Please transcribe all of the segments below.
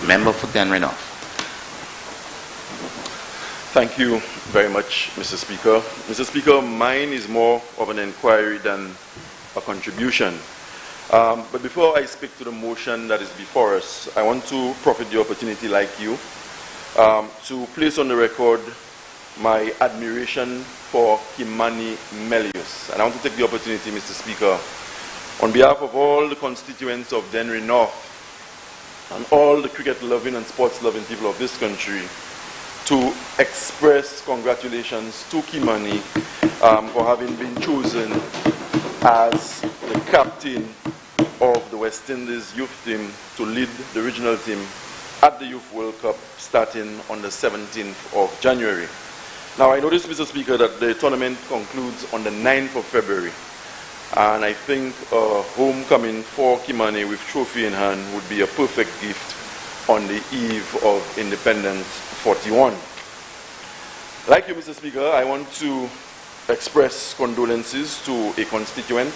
Member for Dennery North. Thank you very much, Mr. Speaker. Mr. Speaker, mine is more of an inquiry than a contribution. But before I speak to the motion that is before us, I want to profit the opportunity, like you, to place on the record my admiration for Kimani Melius. And I want to take the opportunity, Mr. Speaker, on behalf of all the constituents of Dennery North and all the cricket-loving and sports-loving people of this country, to express congratulations to Kimani for having been chosen as the captain of the West Indies youth team to lead the regional team at the Youth World Cup starting on the 17th of January. Now, I notice, Mr. Speaker, that the tournament concludes on the 9th of February. And I think a homecoming for Kimani with trophy in hand would be a perfect gift on the eve of Independence 41. Like you, Mr. Speaker, I want to express condolences to a constituent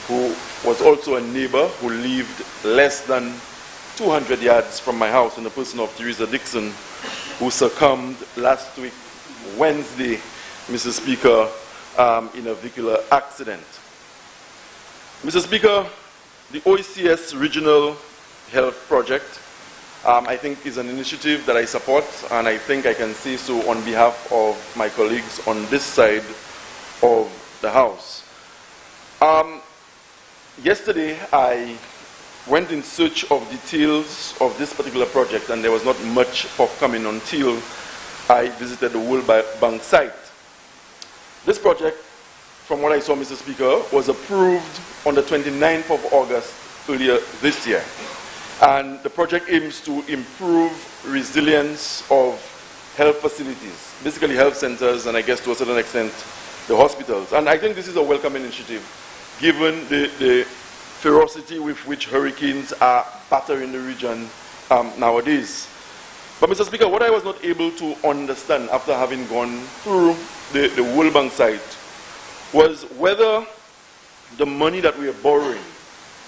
who was also a neighbor who lived less than 200 yards from my house, in the person of Teresa Dixon, who succumbed last week, Wednesday, Mr. Speaker, in a vehicular accident. Mr. Speaker, the OECS Regional Health Project, I think, is an initiative that I support, and I think I can say so on behalf of my colleagues on this side of the House. Yesterday, I went in search of details of this particular project, and there was not much forthcoming until I visited the World Bank site. This project, from what I saw, Mr. Speaker, was approved on the 29th of August earlier this year. And the project aims to improve resilience of health facilities, basically health centers, and I guess to a certain extent, the hospitals. And I think this is a welcome initiative, given the ferocity with which hurricanes are battering the region nowadays. But, Mr. Speaker, what I was not able to understand after having gone through the World Bank site was whether the money that we are borrowing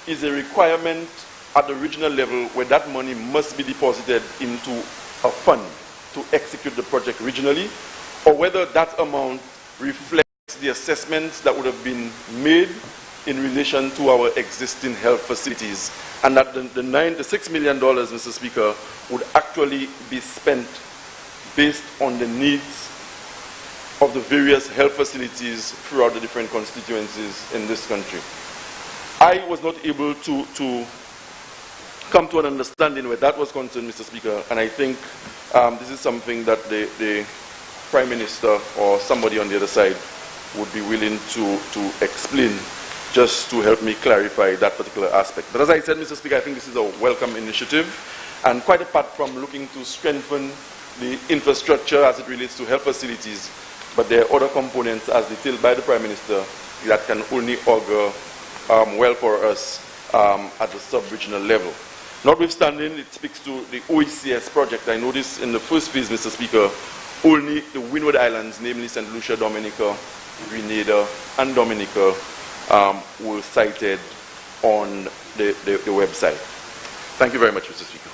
is a requirement at the regional level where that money must be deposited into a fund to execute the project regionally, or whether that amount reflects the assessments that would have been made in relation to our existing health facilities, and that the $6 million, Mr. Speaker, would actually be spent based on the needs of the various health facilities throughout the different constituencies in this country. I was not able to come to an understanding where that was concerned, Mr. Speaker, and I think this is something that the Prime Minister or somebody on the other side would be willing to explain, just to help me clarify that particular aspect. But as I said, Mr. Speaker, I think this is a welcome initiative, and quite apart from looking to strengthen the infrastructure as it relates to health facilities, but there are other components, as detailed by the Prime Minister, that can only augur well for us at the sub-regional level. Notwithstanding, it speaks to the OECS project. I noticed in the first phase, Mr. Speaker, only the Windward Islands, namely St. Lucia, Dominica, Grenada, and Dominica, were cited on the website. Thank you very much, Mr. Speaker.